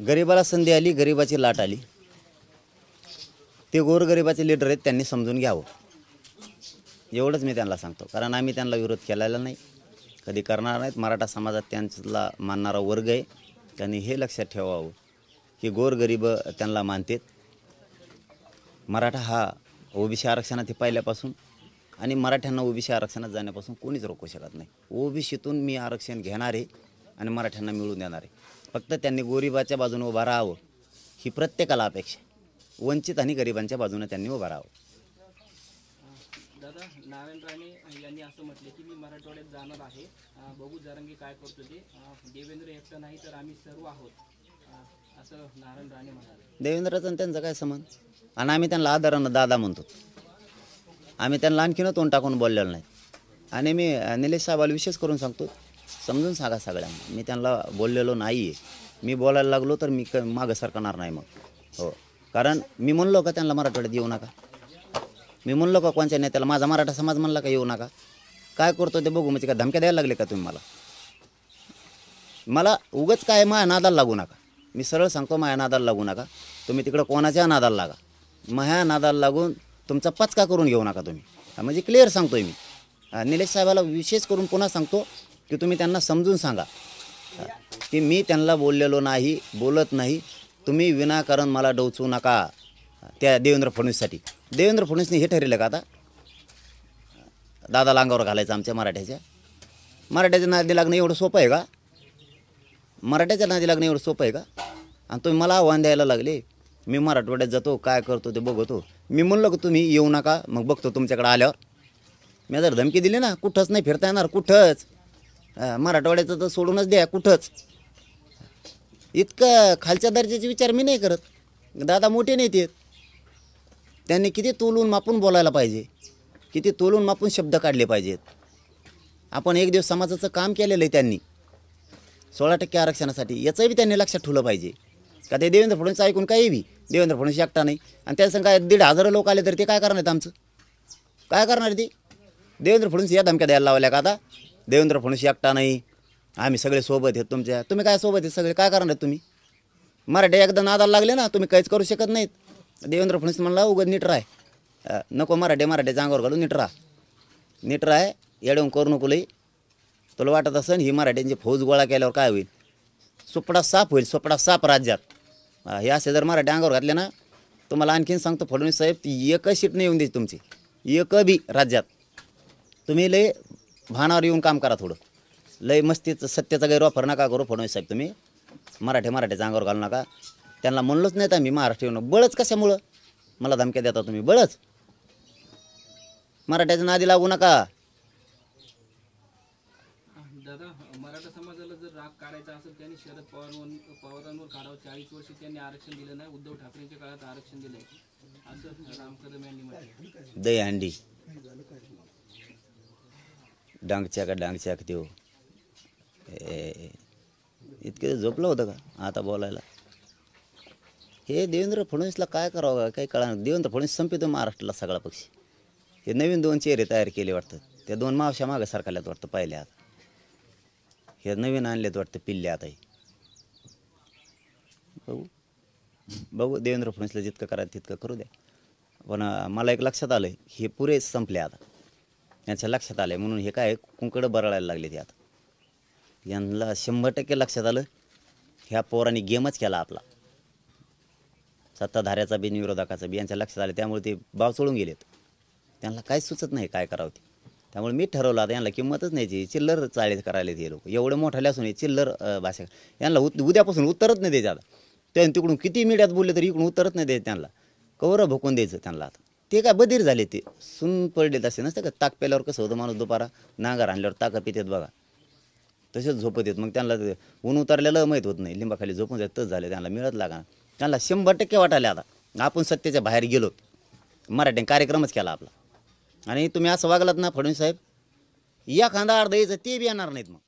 गरिबाला संधी आली, गरिबाची लाट आली. ते गोरगरिबाचे लीडर आहेत, त्यांनी समजून घ्यावं एवढंच मी त्यांना सांगतो. कारण आम्ही त्यांना विरोध केलेला नाही, कधी करणार नाहीत. मराठा समाजात त्यांचा मानणारा वर्ग आहे. त्यांनी हे लक्षात ठेवावं की गोरगरीब त्यांना मानतात. मराठा हा ओबीसी आरक्षणात पहिल्यापासून आणि मराठ्यांना ओबीसी आरक्षणात जाण्यापासून कोणीच रोखू शकत नाही. ओबीसीतून मी आरक्षण घेणार आहे आणि मराठ्यांना मिळवून देणार आहे. फक्त त्यांनी गरिबाच्या बाजूने उभा राहावं ही प्रत्येकाला अपेक्षा. वंचित आणि गरिबांच्या बाजूने त्यांनी उभा राहावं. दादा, नारायण राणे यांनी असं म्हटले की मी मराठवाड्यात जाणार आहे, बघू जरांगे काय करतो ते. देवेंद्र एकटा नाही तर आम्ही सर्व आहोत, असं नारायण राणे म्हणाले. देवेंद्रचा आणि त्यांचा काय संबंध? आणि आम्ही त्यांना आदरानं दादा म्हणतो. आम्ही त्यांना आणखीन तोंड टाकून बोललेलं नाही. आणि मी निलेश साहेबाला विशेष करून सांगतो, समजून सांगा सगळ्यांना, मी त्यांना बोललेलो नाही आहे. मी बोलायला लागलो तर मी मागं सरकणार नाही मग. हो, कारण मी म्हणलो का त्यांना मराठवाड्यात येऊ नका? मी म्हणलो का कोणत्या नेत्याला? माझा मराठा समाज म्हणला का येऊ नका? काय करतो ते बघू. म्हणजे का धमक्या द्यायला लागले का तुम्ही मला? उगाच काय माया नादाला लागू नका. मी सरळ सांगतो, माया नादाला लागू नका. तुम्ही तिकडं कोणाच्या नादाला लागा, माया नादाला लागून तुमचा पचका करून घेऊ नका तुम्ही. म्हणजे क्लिअर सांगतोय मी. निलेश साहेबाला विशेष करून पुन्हा सांगतो की तुम्ही त्यांना समजून सांगा की मी त्यांना बोललेलो नाही, बोलत नाही. तुम्ही विनाकारण मला डोचू नका त्या देवेंद्र फडणवीससाठी. देवेंद्र फडणवीसने हे ठरवलं का आता दादा अंगावर घालायचं आमच्या मराठ्याच्या नादी लागणं एवढं सोपं आहे का? मराठ्याच्या नादी लागणं एवढं सोपं आहे का? आणि तुम्ही मला आव्हान द्यायला लागले. मी मराठवाड्यात जातो, काय करतो ते बघतो. मी म्हणलो की तुम्ही येऊ नका, मग बघतो तुमच्याकडे आल्यावर. मी जर धमकी दिली ना, कुठंच नाही फिरता येणार, कुठंच. मराठवाड्याचं तर सोडूनच द्या, कुठंच. इतकं खालच्या दर्जाचे विचार मी नाही करत. दादा मोठे नेते आहेत, त्यांनी किती तोलून मापून बोलायला पाहिजे, किती तोलून मापून शब्द काढले पाहिजेत. आपण एक दिवस समाजाचं काम केलेलं आहे त्यांनी 16% आरक्षणासाठी. याचंही बी त्यांनी लक्षात ठेवलं पाहिजे का ते देवेंद्र फडणवीस ऐकून काही बी देवेंद्र फडणवीस एकटा नाही. आणि त्या संग काय 1,500 लोक आले तर ते काय करणार आहेत? आमचं काय करणार ते? देवेंद्र फडणवीस या धमक्या द्यायला लावल्या का आता? देवेंद्र फडणवीस एकटा नाही, आम्ही सगळे सोबत आहेत तुमच्या. तुम्ही काय सोबत आहेत सगळे? काय करणार आहेत तुम्ही? मराठी एकदा नादाला लागले ना, तुम्ही काहीच करू शकत नाहीत. देवेंद्र फडणवीस म्हणला उगाच नीट राह, नको मराठ्याच्या अंगावर घालून नीट राह, येडवून करू नको लई. तुला वाटत असेल ही मराठ्यांची फौज गोळा केल्यावर काय होईल? सुपडा साप होईल, सुपडा साप राज्यात. हे असे जर मराठी अंगावर घातले ना, तुम्हाला आणखीन सांगतो फडणवीस साहेब, ती एकच सीट नाही येऊन द्यायची तुमची, एक बी राज्यात. तुम्ही लय भानावर येऊन काम करा थोडं. लय मस्तीचं सत्याचा गैरवापर नका करू फडणवीस साहेब. तुम्ही मराठ्याच्या अंगावर घालू नका. त्यांना म्हणलोच नाही तर मी महाराष्ट्र येऊन. बळच कशामुळं मला धमक्या देता तुम्ही? बळच. मराठ्याच्या नादी लागू नका. दादा, मराठा समाजाला जर राग काढायचा असेल त्यांनी शरद पवारांवर काढावं. 40 वर्ष त्यांनी आरक्षण दिलं नाही, उद्धव ठाकरेंच्या काळात आरक्षण दिलंय असं राम कदम यांनी म्हटलं. दहीहंडी डांगच्याक देऊ इतके झोपलं होतं का आता बोलायला? हे देवेंद्र फडणवीसला काय करावं काही कळणार. देवेंद्र फडणवीस संपितो महाराष्ट्राला सगळा पक्ष. हे नवीन 2 चेहरे तयार केले वाटतं. त्या 2 मावश्या मागं सरकारल्यात वाटतं पाहिले. आता हे नवीन आणलेत वाटतं पिल्ले. आताही बघू देवेंद्र फडणवीसला जितकं करायचं तितकं करू द्या. पण मला एक लक्षात आलं, हे पुरे संपले आता. यांच्या लक्षात आलं म्हणून हे काय कुंकडं बरळायला लागले ते आता. यांना 100% लक्षात आलं, ह्या पोरांनी गेमच केला आपला, सत्ताधाऱ्याचा बी विरोधकाचा बी. यांच्या लक्षात आलं, त्यामुळे ते बाव चोळून गेलेत. त्यांना काहीच सुचत नाही काय करावं ते. त्यामुळे मी ठरवलं आता यांना किंमतच नाही. चिल्लर चाळीस करायला ते लोक एवढे मोठाले असून चिल्लर भाषा. यांना उद्यापासून उत्तरच नाही द्यायचं आता. त्याने तिकडून किती मीडियात बोलले तरी इकडून उत्तरच नाही द्यायचं त्यांना. कवरं भोकून द्यायचं त्यांना आता. ते काय बधीर झाले, ते सून पडले तसे नसतं का. ताक प्याल्यावर कसं होतं माणूस दुपारा, नांगर आणल्यावर ताकं पितात बघा, तसेच झोपत येत. मग त्यांना ऊन उतरलेलं माहीत होत नाही, लिंबाखाली झोपून जात तसं झालं. त्यांना मिळत लागा. त्यांना 100% वाटायला आता आपण सत्तेच्या बाहेर गेलो, मराठ्याने कार्यक्रमच केला आपला. आणि तुम्ही असं वागलात ना फडणवीस साहेब, एखादा अर्धा यायचं ते बी येणार नाहीत मग.